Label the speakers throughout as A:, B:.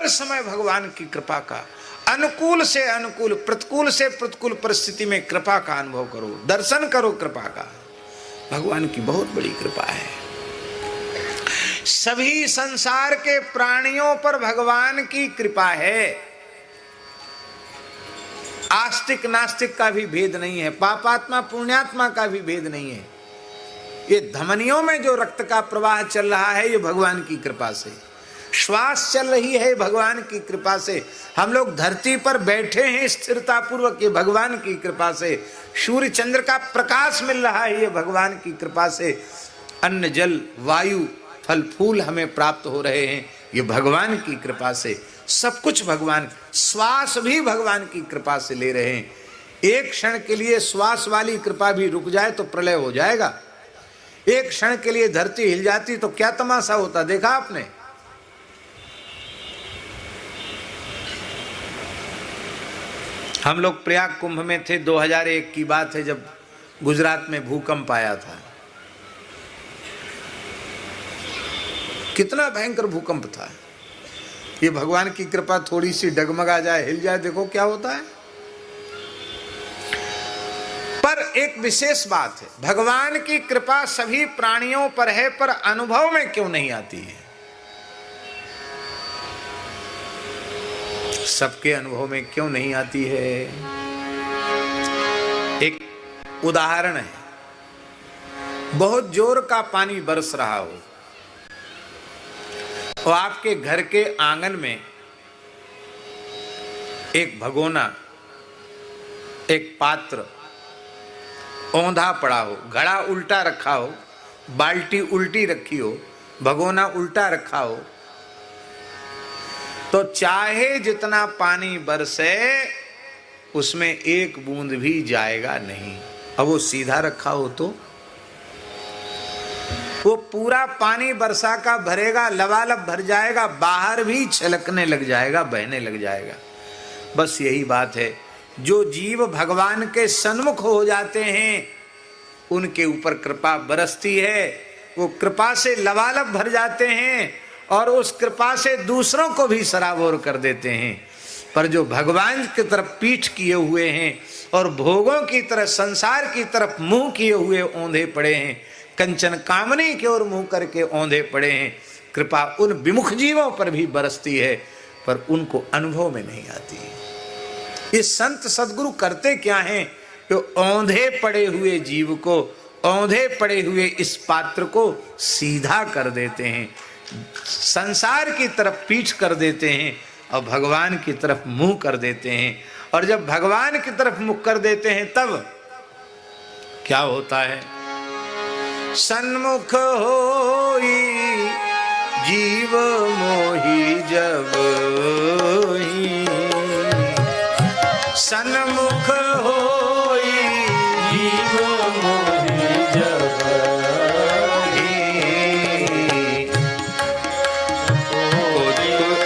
A: हर समय भगवान की कृपा का, अनुकूल से अनुकूल, प्रतिकूल से प्रतिकूल परिस्थिति में कृपा का अनुभव करो, दर्शन करो कृपा का। भगवान की बहुत बड़ी कृपा है। सभी संसार के प्राणियों पर भगवान की कृपा है। आस्तिक नास्तिक का भी भेद नहीं है, पापात्मा पुण्यात्मा का भी भेद नहीं है। ये धमनियों में जो रक्त का प्रवाह चल रहा है ये भगवान की कृपा से, श्वास चल रही है भगवान की कृपा से, हम लोग धरती पर बैठे हैं स्थिरता पूर्वक ये भगवान की कृपा से, सूर्य चंद्र का प्रकाश मिल रहा है ये भगवान की कृपा से, अन्न जल वायु फल फूल हमें प्राप्त हो रहे हैं ये भगवान की कृपा से। सब कुछ भगवान, श्वास भी भगवान की कृपा से ले रहे हैं। एक क्षण के लिए श्वास वाली कृपा भी रुक जाए तो प्रलय हो जाएगा। एक क्षण के लिए धरती हिल जाती तो क्या तमाशा होता, देखा आपने? हम लोग प्रयाग कुंभ में थे, 2001 की बात है, जब गुजरात में भूकंप आया था। कितना भयंकर भूकंप था। ये भगवान की कृपा, थोड़ी सी डगमगा जाए, हिल जाए, देखो क्या होता है। पर एक विशेष बात है, भगवान की कृपा सभी प्राणियों पर है, पर अनुभव में क्यों नहीं आती है? सबके अनुभव में क्यों नहीं आती है? एक उदाहरण है, बहुत जोर का पानी बरस रहा हो और आपके घर के आंगन में एक भगोना, एक पात्र औंधा पड़ा हो, घड़ा उल्टा रखा हो, बाल्टी उल्टी रखी हो, भगोना उल्टा रखा हो, तो चाहे जितना पानी बरसे उसमें एक बूंद भी जाएगा नहीं। अब वो सीधा रखा हो तो वो पूरा पानी बरसा का भरेगा, लबालब भर जाएगा, बाहर भी छलकने लग जाएगा, बहने लग जाएगा। बस यही बात है, जो जीव भगवान के सन्मुख हो जाते हैं उनके ऊपर कृपा बरसती है, वो कृपा से लबालब भर जाते हैं और उस कृपा से दूसरों को भी सराबोर कर देते हैं। पर जो भगवान की तरफ पीठ किए हुए हैं और भोगों की तरफ, संसार की तरफ मुंह किए हुए औंधे पड़े हैं, कंचन कामनी की ओर मुंह करके औंधे पड़े हैं, कृपा उन विमुख जीवों पर भी बरसती है, पर उनको अनुभव में नहीं आती। ये संत सद्गुरु करते क्या हैं? तो औंधे पड़े हुए जीव को, औंधे पड़े हुए इस पात्र को सीधा कर देते हैं, संसार की तरफ पीठ कर देते हैं और भगवान की तरफ मुंह कर देते हैं। और जब भगवान की तरफ मुख कर देते हैं तब क्या होता है? सन्मुख होई जीव मोही जब ही, सन्मुख होई जीव मोही जब ही,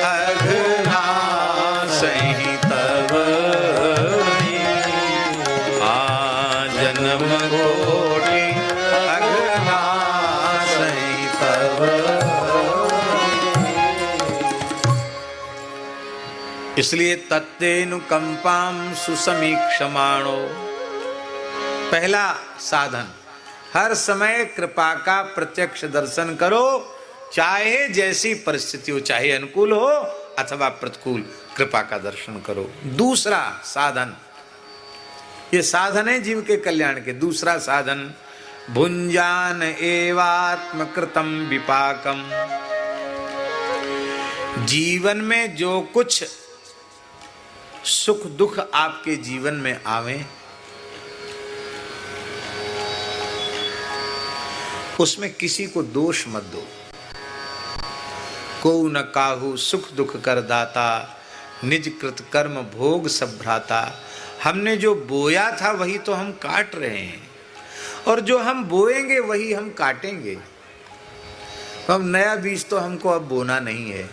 A: अघना सही तब ही, आ जन्म कोटि अघना सही तब। इसलिए तत्तेनुकंपाम सुसमीक्षमाणो, पहला साधन, हर समय कृपा का प्रत्यक्ष दर्शन करो, चाहे जैसी परिस्थिति हो, चाहे अनुकूल हो अथवा प्रतिकूल, कृपा का दर्शन करो। दूसरा साधन, ये साधन है जीव के कल्याण के। दूसरा साधन, भुंजान एवात्मकृतम विपाकम, जीवन में जो कुछ सुख दुख आपके जीवन में आवे उसमें किसी को दोष मत दो। को न काहू सुख दुख कर दाता, निज कृत कर्म भोग सब भ्राता। हमने जो बोया था वही तो हम काट रहे हैं, और जो हम बोएंगे वही हम काटेंगे। हम नया बीज तो हमको अब बोना नहीं है,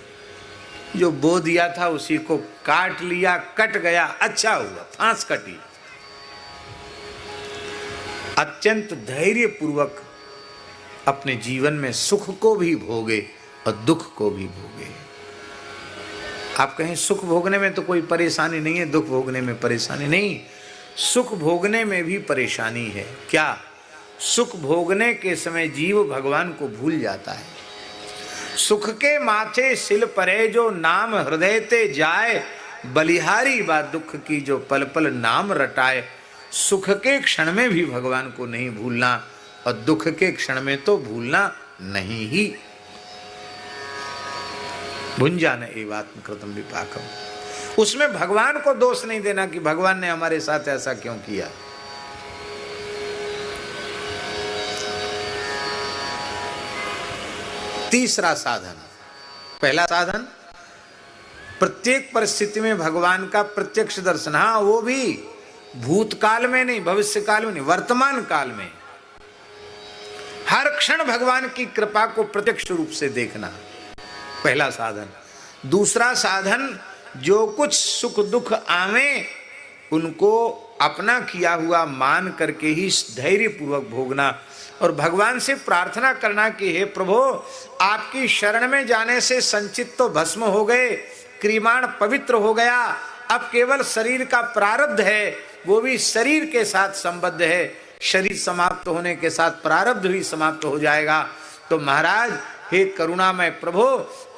A: जो बो दिया था उसी को काट लिया, कट गया, अच्छा हुआ, फांस कटी। अत्यंत धैर्य पूर्वक अपने जीवन में सुख को भी भोगे और दुख को भी भोगे। आप कहें सुख भोगने में तो कोई परेशानी नहीं है, दुख भोगने में परेशानी नहीं, सुख भोगने में भी परेशानी है। क्या? सुख भोगने के समय जीव भगवान को भूल जाता है। सुख के माथे सिल परे जो नाम हृदय ते जाए, बलिहारी बा दुख की जो पल पल नाम रटाए। सुख के क्षण में भी भगवान को नहीं भूलना और दुख के क्षण में तो भूलना नहीं ही। भुंजान एवात्म कृतम विपाकम, उसमें भगवान को दोष नहीं देना कि भगवान ने हमारे साथ ऐसा क्यों किया। तीसरा साधन, पहला साधन प्रत्येक परिस्थिति में भगवान का प्रत्यक्ष दर्शन। हाँ, वो भी भूतकाल में नहीं, भविष्य काल में नहीं, वर्तमान काल में हर क्षण भगवान की कृपा को प्रत्यक्ष रूप से देखना, पहला साधन। दूसरा साधन, जो कुछ सुख दुख आवे उनको अपना किया हुआ मान करके ही धैर्य पूर्वक भोगना और भगवान से प्रार्थना करना कि हे प्रभु, आपकी शरण में जाने से संचित तो भस्म हो गए, क्रिमाण पवित्र हो गया, अब केवल शरीर का प्रारब्ध है, वो भी शरीर के साथ संबद्ध है, शरीर समाप्त होने के साथ प्रारब्ध भी समाप्त हो जाएगा। तो महाराज, हे करुणामय प्रभु,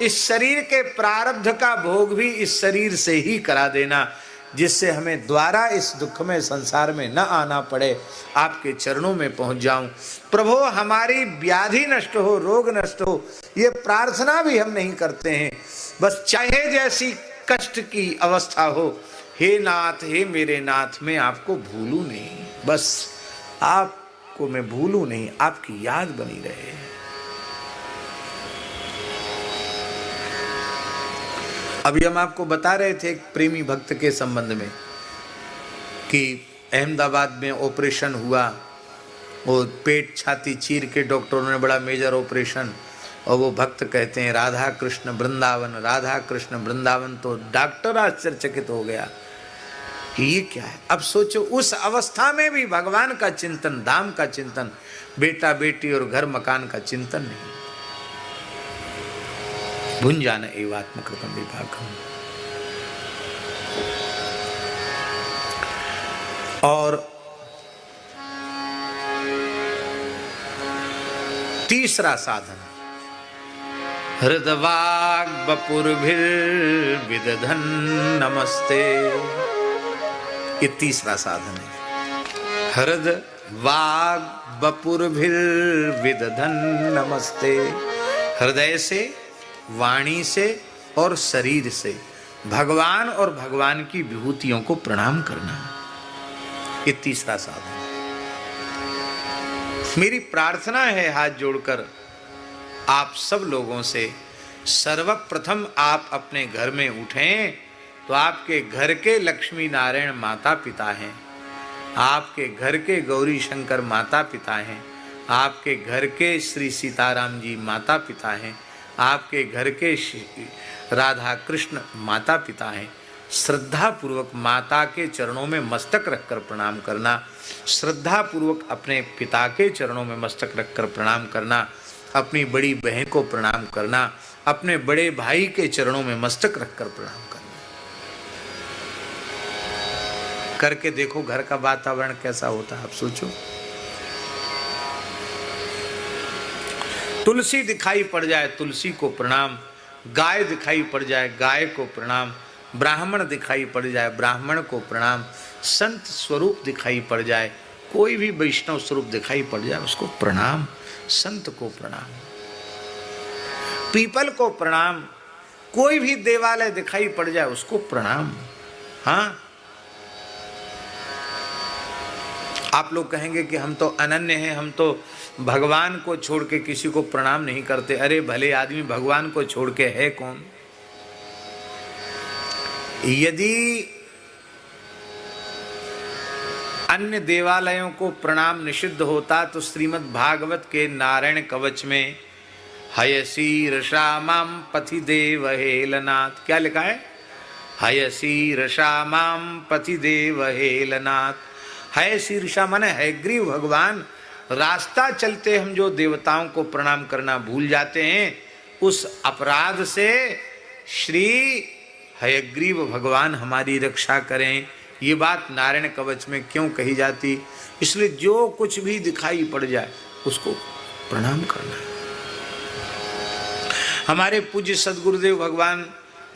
A: इस शरीर के प्रारब्ध का भोग भी इस शरीर से ही करा देना, जिससे हमें द्वारा इस दुख में संसार में न आना पड़े, आपके चरणों में पहुंच जाऊं। प्रभु, हमारी व्याधि नष्ट हो, रोग नष्ट हो, ये प्रार्थना भी हम नहीं करते हैं, बस चाहे जैसी कष्ट की अवस्था हो, हे नाथ, हे मेरे नाथ, मैं आपको भूलूं नहीं, बस आपको मैं भूलूं नहीं, आपकी याद बनी रहे। अभी हम आपको बता रहे थे एक प्रेमी भक्त के संबंध में कि अहमदाबाद में ऑपरेशन हुआ, वो पेट छाती चीर के डॉक्टरों ने बड़ा मेजर ऑपरेशन, और वो भक्त कहते हैं राधा कृष्ण वृंदावन, राधा कृष्ण वृंदावन। तो डॉक्टर आश्चर्यचकित हो गया कि ये क्या है। अब सोचो, उस अवस्था में भी भगवान का चिंतन, धाम का चिंतन, बेटा बेटी और घर मकान का चिंतन नहीं। भुंजान एवात्म कृतम विपाकम। और तीसरा साधन, हृदवाग बपुरभिर विदधन नमस्ते, ये तीसरा साधन है। हृद वाग बपुरभिर विदधन नमस्ते, हृदय से, वाणी से और शरीर से भगवान और भगवान की विभूतियों को प्रणाम करना, ये तीसरा साधन। मेरी प्रार्थना है हाथ जोड़कर आप सब लोगों से, सर्वप्रथम आप अपने घर में उठें तो आपके घर के लक्ष्मी नारायण माता पिता हैं, आपके घर के गौरी शंकर माता पिता हैं, आपके घर के श्री सीताराम जी माता पिता हैं, आपके घर के राधा कृष्ण माता पिता हैं। श्रद्धा पूर्वक माता के चरणों में मस्तक रखकर प्रणाम करना, श्रद्धा पूर्वक अपने पिता के चरणों में मस्तक रखकर प्रणाम करना, अपनी बड़ी बहन को प्रणाम करना, अपने बड़े भाई के चरणों में मस्तक रखकर प्रणाम करना। करके देखो घर का वातावरण कैसा होता है, आप सोचो। तुलसी दिखाई पड़ जाए, तुलसी को प्रणाम, गाय दिखाई पड़ जाए, गाय को प्रणाम, ब्राह्मण दिखाई पड़ जाए, ब्राह्मण को प्रणाम, संत स्वरूप दिखाई पड़ जाए, कोई भी वैष्णव स्वरूप दिखाई पड़ जाए, उसको प्रणाम, संत को प्रणाम, पीपल को प्रणाम, कोई भी देवालय दिखाई पड़ जाए उसको प्रणाम। हाँ, आप लोग कहेंगे कि हम तो अनन्य हैं, हम तो भगवान को छोड़ के किसी को प्रणाम नहीं करते। अरे भले आदमी, भगवान को छोड़ के है कौन? यदि अन्य देवालयों को प्रणाम निषिद्ध होता तो श्रीमद् भागवत के नारायण कवच में हयशीर्षा माम पथि देव हेलनाथ, क्या लिखा है? हयशीर्षा माम पथि देव हेलनाथ। है शीर्षा माने है ग्रीव भगवान, रास्ता चलते हम जो देवताओं को प्रणाम करना भूल जाते हैं, उस अपराध से श्री हयग्रीव भगवान हमारी रक्षा करें। ये बात नारायण कवच में क्यों कही जाती? इसलिए जो कुछ भी दिखाई पड़ जाए उसको प्रणाम करना है। हमारे पूज्य सदगुरुदेव भगवान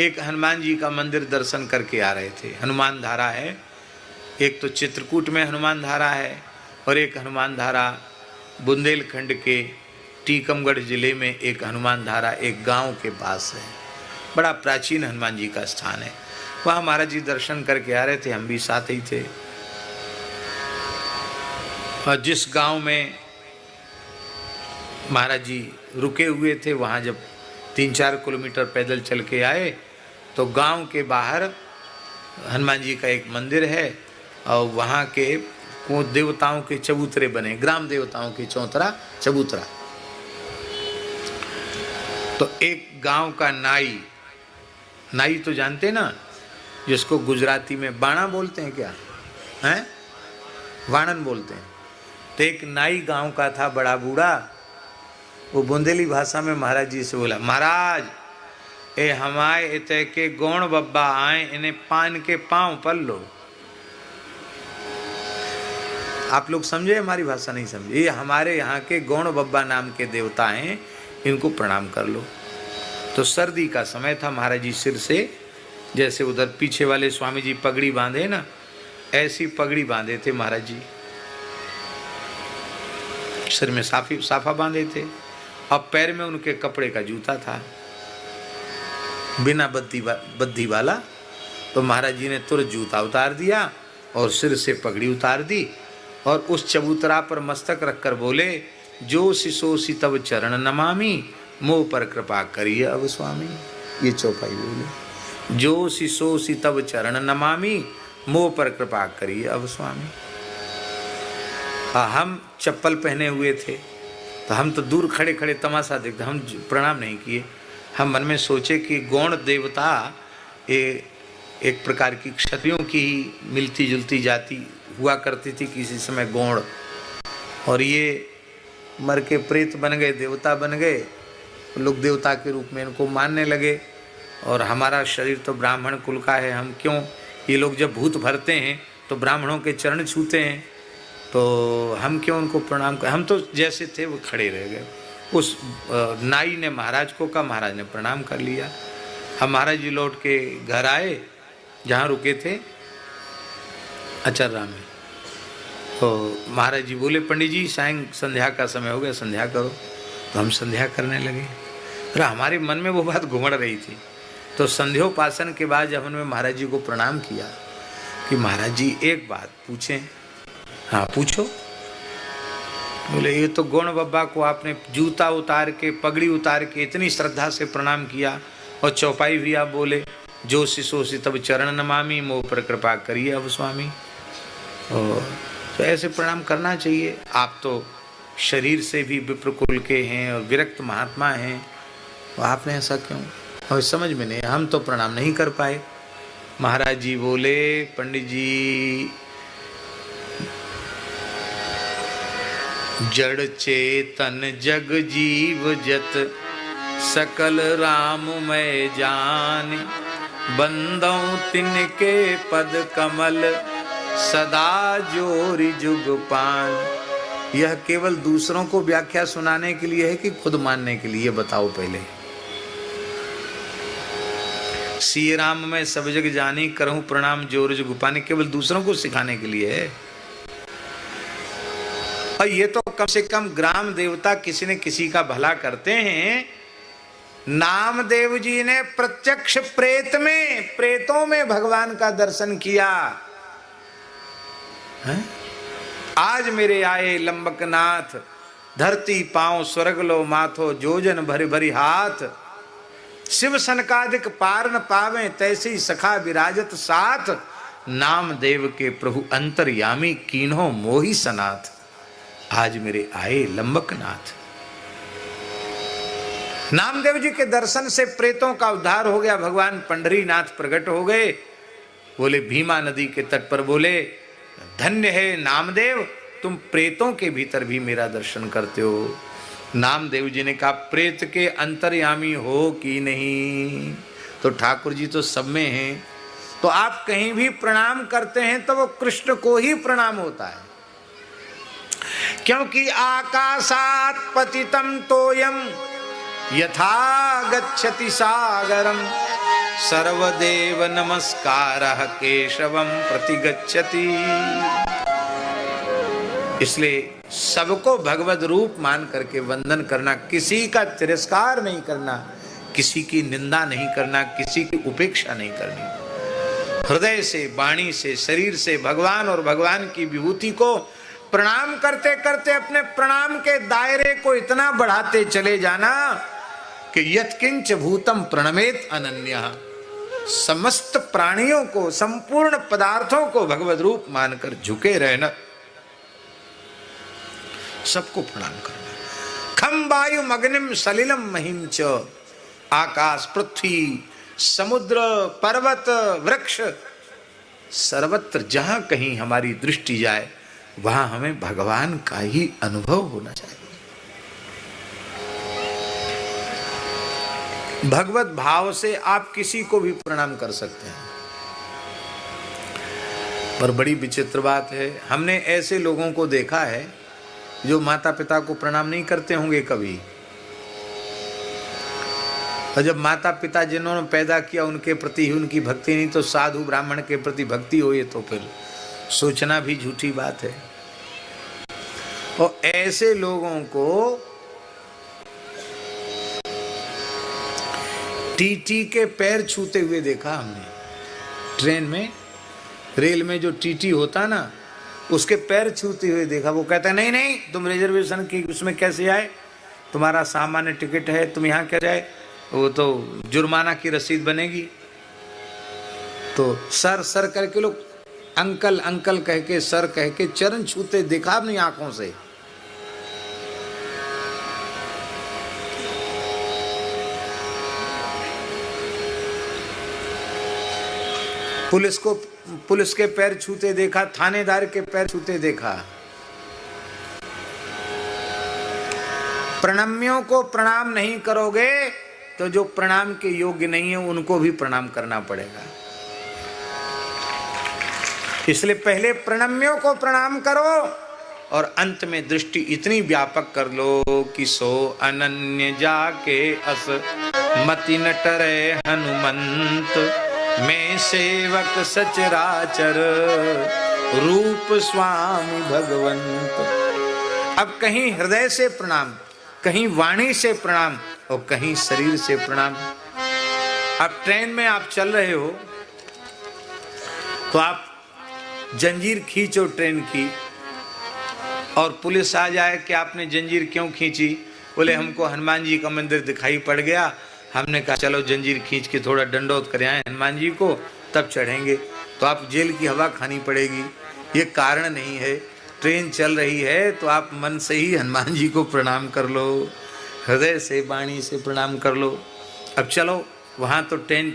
A: एक हनुमान जी का मंदिर दर्शन करके आ रहे थे। हनुमान धारा है, एक तो चित्रकूट में हनुमान धारा है और एक हनुमान धारा बुंदेलखंड के टीकमगढ़ जिले में एक हनुमान धारा एक गांव के पास है। बड़ा प्राचीन हनुमान जी का स्थान है। वहाँ महाराज जी दर्शन करके आ रहे थे, हम भी साथ ही थे। और जिस गांव में महाराज जी रुके हुए थे, वहाँ जब 3-4 किलोमीटर पैदल चल के आए तो गांव के बाहर हनुमान जी का एक मंदिर है और वहाँ के देवताओं के चबूतरे बने, ग्राम देवताओं के चबूतरा। तो एक गांव का नाई तो जानते ना, जिसको गुजराती में बाणा बोलते हैं, क्या हैं, वाणन बोलते हैं। तो एक नाई गांव का था, बड़ा बूढ़ा। वो बुंदेली भाषा में महाराज जी से बोला, महाराज ए हमारे इतने के गौण बब्बा आए, इन्हें पान के पांव पर लो। आप लोग समझे, हमारी भाषा नहीं समझे। ये हमारे यहाँ के गौण बब्बा नाम के देवता हैं, इनको प्रणाम कर लो। तो सर्दी का समय था, महाराज जी सिर से जैसे उधर पीछे वाले स्वामी जी पगड़ी बांधे ना, ऐसी पगड़ी बांधे थे महाराज जी। सिर में साफा बांधे थे और पैर में उनके कपड़े का जूता था, बिना बद्दी वाला। तो महाराज जी ने तुरंत जूता उतार दिया और सिर से पगड़ी उतार दी और उस चबूतरा पर मस्तक रखकर बोले, जो सिसोसी तब चरण नमामि, मोह पर कृपा करिए अब स्वामी। ये चौपाई बोले, जो सिसोसी तब चरण नमामि, मोह पर कृपा करिए अब स्वामी। हम चप्पल पहने हुए थे तो हम तो दूर खड़े खड़े तमाशा देखते, हम प्रणाम नहीं किए। हम मन में सोचे कि गौण देवता एक प्रकार की क्षत्रियों की ही मिलती जुलती जाति हुआ करती थी किसी समय, गौण, और ये मर के प्रेत बन गए, देवता बन गए। लोग देवता के रूप में इनको मानने लगे और हमारा शरीर तो ब्राह्मण कुल का है, हम क्यों, ये लोग जब भूत भरते हैं तो ब्राह्मणों के चरण छूते हैं, तो हम क्यों उनको प्रणाम कर। हम तो जैसे थे वो खड़े रह गए। उस नाई ने महाराज को कहा, महाराज ने प्रणाम कर लिया। हम महाराज जी लौट के घर आए जहाँ रुके थे अचर्रा में। तो महाराज जी बोले, पंडित जी सायं संध्या का समय हो गया, संध्या करो। तो हम संध्या करने लगे। अरे हमारे मन में वो बात घुमड़ रही थी। तो संध्योपासन के बाद जब हमने महाराज जी को प्रणाम किया कि महाराज जी एक बात पूछें। हाँ पूछो। बोले, ये तो गौण बब्बा को आपने जूता उतार के पगड़ी उतार के इतनी श्रद्धा से प्रणाम किया और चौपाई भी आप बोले, जो सिसोसी तब चरण नमामि, मोह पर कृपा करिए अब स्वामी। तो ऐसे प्रणाम करना चाहिए। आप तो शरीर से भी विप्रकुल के हैं और विरक्त महात्मा हैं, तो आपने ऐसा क्यों, और समझ में नहीं, हम तो प्रणाम नहीं कर पाए। महाराज जी बोले, पंडित जी जड़ चेतन जग जीव जत सकल राम मैं जान, बंदों तिनके पद कमल सदा जोरि जुग पान। यह केवल दूसरों को व्याख्या सुनाने के लिए है कि खुद मानने के लिए, बताओ पहले। सिय राम मैं सब जग जानी, करहूं प्रणाम जोर जुग पानी, केवल दूसरों को सिखाने के लिए है। और ये तो कम से कम ग्राम देवता किसी न किसी का भला करते हैं। नामदेव जी ने प्रत्यक्ष प्रेतों में भगवान का दर्शन किया है? आज मेरे आए लंबकनाथ, धरती पांव स्वर्ग लो माथो, जोजन भरी भरी हाथ, शिव सनकादिक पार न पावे, तैसी सखा विराजत साथ, नामदेव के प्रभु अंतर्यामी, कीन्हो मोही सनाथ। आज मेरे आए लंबकनाथ। नामदेव जी के दर्शन से प्रेतों का उद्धार हो गया। भगवान पंढरीनाथ प्रकट हो गए। बोले भीमा नदी के तट पर, बोले धन्य है नामदेव, तुम प्रेतों के भीतर भी मेरा दर्शन करते हो। नामदेव जी ने कहा, प्रेत के अंतर्यामी हो कि नहीं? तो ठाकुर जी तो सब में हैं। तो आप कहीं भी प्रणाम करते हैं तो वो कृष्ण को ही प्रणाम होता है, क्योंकि आकाशात् पतितं तोयम यथा गच्छति सागरम सर्वदेव नमस्कारः केशवम प्रतिगच्छति। इसलिए सबको भगवद रूप मान करके वंदन करना, किसी का तिरस्कार नहीं करना, किसी की निंदा नहीं करना, किसी की उपेक्षा नहीं करनी। हृदय से, वाणी से, शरीर से भगवान और भगवान की विभूति को प्रणाम करते करते अपने प्रणाम के दायरे को इतना बढ़ाते चले जाना कि यत्किंच भूतम प्रणमेत अनन्यः। समस्त प्राणियों को, संपूर्ण पदार्थों को भगवद रूप मानकर झुके रहना, सबको प्रणाम करना। खम वायु अग्निम सलिलम महिम च, आकाश, पृथ्वी, समुद्र, पर्वत, वृक्ष, सर्वत्र जहां कहीं हमारी दृष्टि जाए वहां हमें भगवान का ही अनुभव होना चाहिए। भगवत भाव से आप किसी को भी प्रणाम कर सकते हैं। पर बड़ी विचित्र बात है, हमने ऐसे लोगों को देखा है जो माता पिता को प्रणाम नहीं करते होंगे कभी, और जब माता पिता जिन्होंने पैदा किया उनके प्रति ही उनकी भक्ति नहीं, तो साधु ब्राह्मण के प्रति भक्ति हो, ये तो फिर सोचना भी झूठी बात है। और ऐसे लोगों को टीटी के पैर छूते हुए देखा हमने। ट्रेन में, रेल में जो टीटी होता ना, उसके पैर छूते हुए देखा। वो कहता नहीं नहीं, तुम रिजर्वेशन की उसमें कैसे आए, तुम्हारा सामान्य टिकट है, तुम यहाँ कैसे आए, वो तो जुर्माना की रसीद बनेगी। तो सर सर करके लोग अंकल अंकल कह के, सर कह के चरण छूते देखा अपनी आंखों से। पुलिस के पैर छूते देखा, थानेदार के पैर छूते देखा। प्रणम्यों को प्रणाम नहीं करोगे तो जो प्रणाम के योग्य नहीं है उनको भी प्रणाम करना पड़ेगा। इसलिए पहले प्रणम्यों को प्रणाम करो और अंत में दृष्टि इतनी व्यापक कर लो कि सो अनन्य जाके अस मति न टरे हनुमंत, मैं सेवक सचराचर रूप स्वामी भगवंत। अब कहीं हृदय से प्रणाम, कहीं वाणी से प्रणाम और कहीं शरीर से प्रणाम। अब ट्रेन में आप चल रहे हो तो आप जंजीर खींचो ट्रेन की, और पुलिस आ जाए कि आपने जंजीर क्यों खींची, बोले हमको हनुमान जी का मंदिर दिखाई पड़ गया, हमने कहा चलो जंजीर खींच के थोड़ा दंडोत कर आए हनुमान जी को, तब चढ़ेंगे। तो आप जेल की हवा खानी पड़ेगी। ये कारण नहीं है। ट्रेन चल रही है तो आप मन से ही हनुमान जी को प्रणाम कर लो, हृदय से, वाणी से प्रणाम कर लो। अब चलो वहाँ तो ट्रेन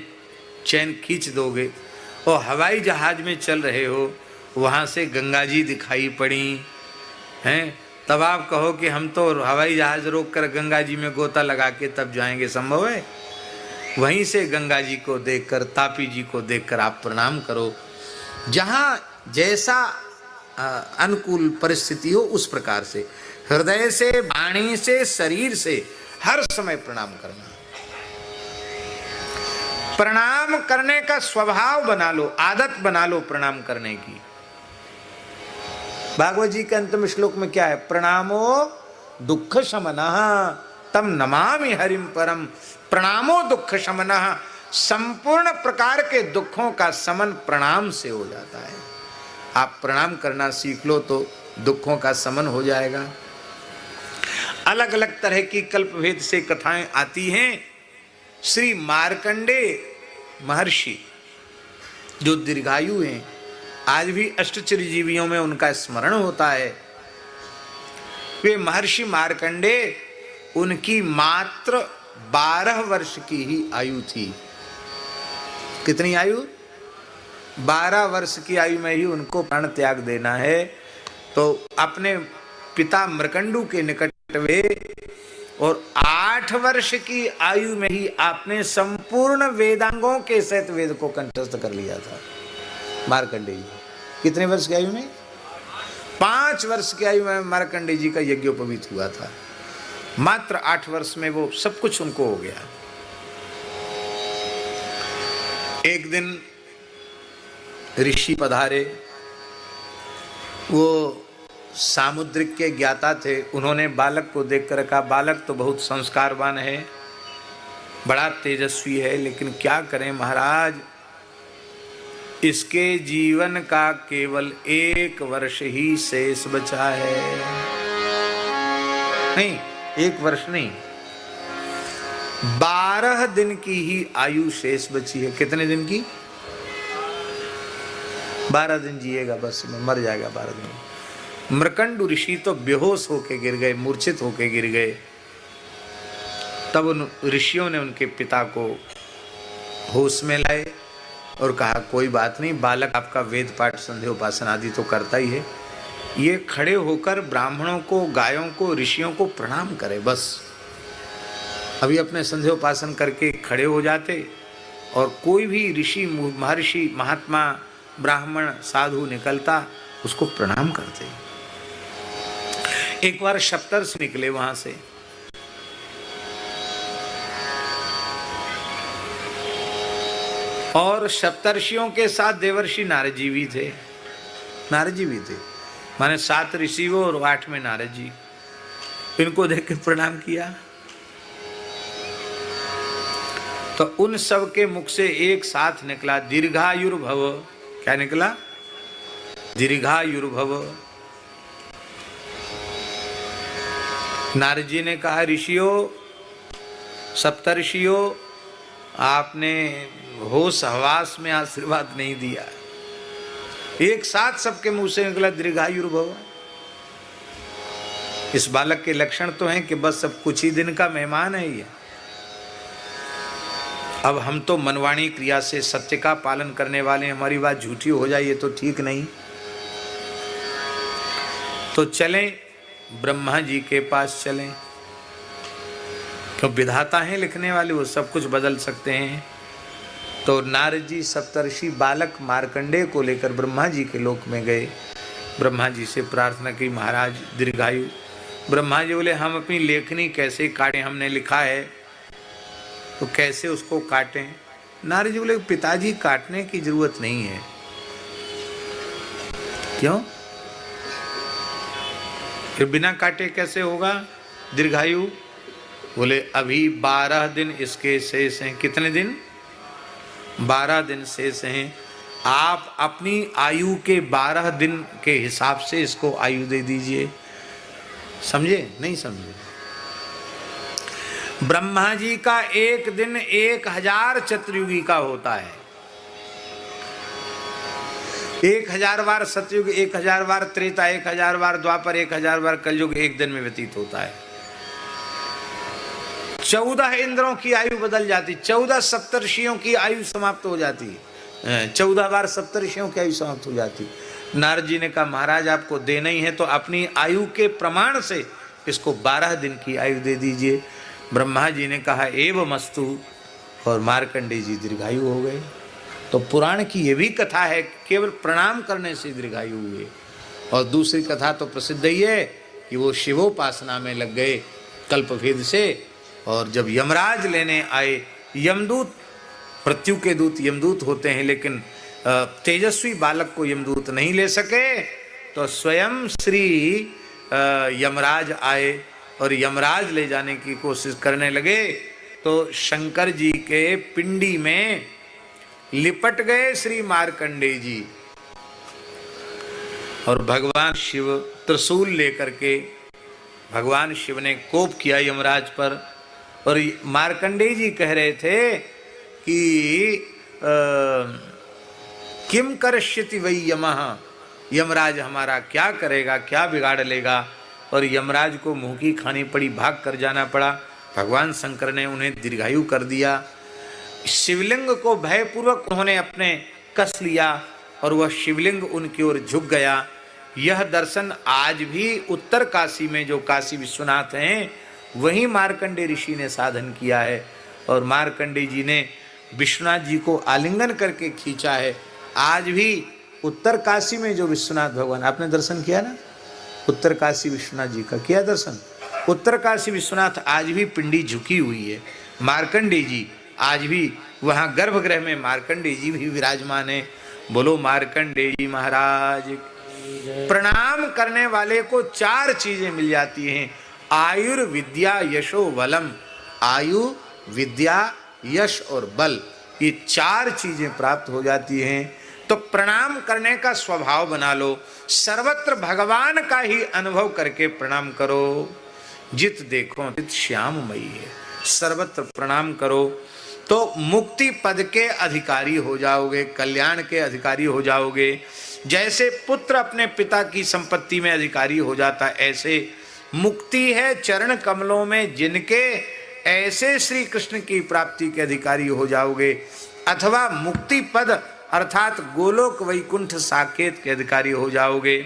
A: चैन खींच दोगे, और हवाई जहाज में चल रहे हो, वहाँ से गंगा जी दिखाई पड़ी हैं, तब आप कहो कि हम तो हवाई जहाज रोक कर गंगा जी में गोता लगा के तब जाएंगे, संभव है? वहीं से गंगा जी को देखकर, तापी जी को देखकर आप प्रणाम करो। जहाँ जैसा अनुकूल परिस्थिति हो उस प्रकार से, हृदय से, वाणी से, शरीर से हर समय प्रणाम करना। प्रणाम करने का स्वभाव बना लो, आदत बना लो प्रणाम करने की। भागवत जी के अंतिम श्लोक में क्या है? प्रणामो दुख शमनः तम नमामि हरिम परम। प्रणामो दुख शमनः, संपूर्ण प्रकार के दुखों का समन प्रणाम से हो जाता है। आप प्रणाम करना सीख लो तो दुखों का समन हो जाएगा। अलग अलग तरह की कल्पभेद से कथाएं आती हैं। श्री मार्कंडेय महर्षि जो दीर्घायु हैं, आज भी अष्टचिरजीवियों में उनका स्मरण होता है। वे महर्षि मार्कंडेय, उनकी मात्र 12 वर्ष की ही आयु थी। कितनी आयु? 12 वर्ष की आयु में ही उनको प्राण त्याग देना है। तो अपने पिता मृकंडू के निकट वे और 8 वर्ष की आयु में ही आपने संपूर्ण वेदांगों के सहित वेद को कंठस्थ कर लिया था मार्कंडेय जी। कितने वर्ष की आयु में? 5 वर्ष की आयु में मार्कंडेय जी का यज्ञोपवीत हुआ था। मात्र 8 वर्ष में वो सब कुछ उनको हो गया। एक दिन ऋषि पधारे, वो सामुद्रिक के ज्ञाता थे। उन्होंने बालक को देखकर कहा, बालक तो बहुत संस्कारवान है, बड़ा तेजस्वी है, लेकिन क्या करें महाराज, इसके जीवन का केवल 1 वर्ष ही शेष बचा है। नहीं, 1 वर्ष नहीं, 12 दिन की ही आयु शेष बची है। कितने दिन की? 12 दिन जिएगा, बस मर जाएगा 12 दिन। मृकंडु ऋषि तो बेहोश होके गिर गए, मूर्छित होके गिर गए। तब उन ऋषियों ने उनके पिता को होश में लाए और कहा, कोई बात नहीं, बालक आपका वेद पाठ संध्या उपासना आदि तो करता ही है, ये खड़े होकर ब्राह्मणों को, गायों को, ऋषियों को प्रणाम करे। बस अभी अपने संध्या उपासन करके खड़े हो जाते और कोई भी ऋषि, महर्षि, महात्मा, ब्राह्मण, साधु निकलता, उसको प्रणाम करते। एक बार सप्तर्षि निकले वहां से, और सप्तर्षियों के साथ देवर्षि नारद जी भी थे। नारद जी भी थे, माने 7 ऋषि वो और 8 में नारद जी। इनको देख के प्रणाम किया तो उन सब के मुख से एक साथ निकला, दीर्घायुर्भव। क्या निकला? दीर्घायुर्भव। नारद जी ने कहा, ऋषियों, सप्तर्षियों, आपने होश हवास में आशीर्वाद नहीं दिया। एक साथ सबके मुंह से निकला दीर्घायुर्भव। इस बालक के लक्षण तो हैं कि बस अब कुछ ही दिन का मेहमान है ये। अब हम तो मनवाणी क्रिया से सत्य का पालन करने वाले, हमारी बात झूठी हो जाए ये तो ठीक नहीं। तो चलें ब्रह्मा जी के पास चलें, क्यों विधाता हैं लिखने वाले, वो सब कुछ बदल सकते हैं। तो नारद जी सप्तर्षि बालक मार्कंडेय को लेकर ब्रह्मा जी के लोक में गए। ब्रह्मा जी से प्रार्थना की, महाराज दीर्घायु। ब्रह्मा जी बोले, हम अपनी लेखनी कैसे काटें, हमने लिखा है तो कैसे उसको काटें? नारद जी बोले, पिताजी काटने की जरूरत नहीं है। क्यों? फिर बिना काटे कैसे होगा दीर्घायु? बोले, अभी 12 दिन इसके शेष हैं। कितने दिन? 12 दिन शेष हैं। आप अपनी आयु के 12 दिन के हिसाब से इसको आयु दे दीजिए। समझे? नहीं समझे? ब्रह्मा जी का एक दिन 1000 चतुर्युगी का होता है। 1000 बार सतयुग, 1000 बार त्रेता, 1000 बार द्वापर, 1000 बार कलयुग एक दिन में व्यतीत होता है। 14 इंद्रों की आयु बदल जाती, 14 सप्तर्षियों की आयु समाप्त हो जाती, 14 बार सप्तर्षियों की आयु समाप्त हो जाती। नारद जी ने कहा, महाराज आपको देना ही है तो अपनी आयु के प्रमाण से इसको 12 दिन की आयु दे दीजिए। ब्रह्मा जी ने कहा, एवमस्तु, और मार्कंडेय जी दीर्घायु हो गए। तो पुराण की ये भी कथा है, केवल प्रणाम करने से दीर्घायु हुए। और दूसरी कथा तो प्रसिद्ध ही है कि वो शिवोपासना में लग गए कल्पभेद से, और जब यमराज लेने आए, यमदूत, मृत्यु के दूत यमदूत होते हैं, लेकिन तेजस्वी बालक को यमदूत नहीं ले सके, तो स्वयं श्री यमराज आए और यमराज ले जाने की कोशिश करने लगे। तो शंकर जी के पिंडी में लिपट गए श्री मार्कंडेय जी, और भगवान शिव त्रिशूल लेकर के, भगवान शिव ने कोप किया यमराज पर। और मार्कंडेय जी कह रहे थे कि किम करश्यति वै यमः, यमराज हमारा क्या करेगा, क्या बिगाड़ लेगा। और यमराज को मुंह की खानी पड़ी, भाग कर जाना पड़ा। भगवान शंकर ने उन्हें दीर्घायु कर दिया। शिवलिंग को भयपूर्वक उन्होंने अपने कस लिया और वह शिवलिंग उनकी ओर झुक गया। यह दर्शन आज भी उत्तर काशी में जो काशी विश्वनाथ हैं वही मार्कंडे ऋषि ने साधन किया है और मार्कंडे जी ने विश्वनाथ जी को आलिंगन करके खींचा है। आज भी उत्तर काशी में जो विश्वनाथ भगवान, आपने दर्शन किया ना उत्तर काशी विश्वनाथ जी का, किया दर्शन? उत्तर काशी विश्वनाथ आज भी पिंडी झुकी हुई है। मार्कंडे जी आज भी वहाँ गर्भगृह में मार्कंडे जी भी विराजमान है। बोलो मार्कंडे जी महाराज। प्रणाम करने वाले को 4 चीजें मिल जाती हैं, आयुर्विद्या यशो बलम। आयु, विद्या, यश और बल, ये 4 चीजें प्राप्त हो जाती हैं। तो प्रणाम करने का स्वभाव बना लो, सर्वत्र भगवान का ही अनुभव करके प्रणाम करो। जित देखो तित श्याममयी है, सर्वत्र प्रणाम करो तो मुक्ति पद के अधिकारी हो जाओगे, कल्याण के अधिकारी हो जाओगे। जैसे पुत्र अपने पिता की संपत्ति में अधिकारी हो जाता, ऐसे मुक्ति है चरण कमलों में जिनके, ऐसे श्री कृष्ण की प्राप्ति के अधिकारी हो जाओगे। अथवा मुक्ति पद अर्थात गोलोक वैकुंठ साकेत के अधिकारी हो जाओगे।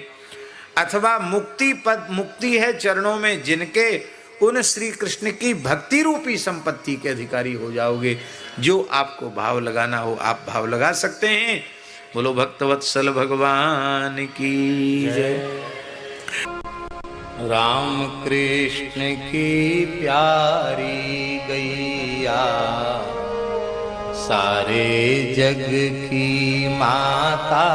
A: अथवा मुक्ति पद, मुक्ति है चरणों में जिनके, उन श्री कृष्ण की भक्ति रूपी संपत्ति के अधिकारी हो जाओगे। जो आपको भाव लगाना हो आप भाव लगा सकते हैं। बोलो भक्तवत्सल भगवान की जय। राम कृष्ण की प्यारी गैया, सारे जग की माता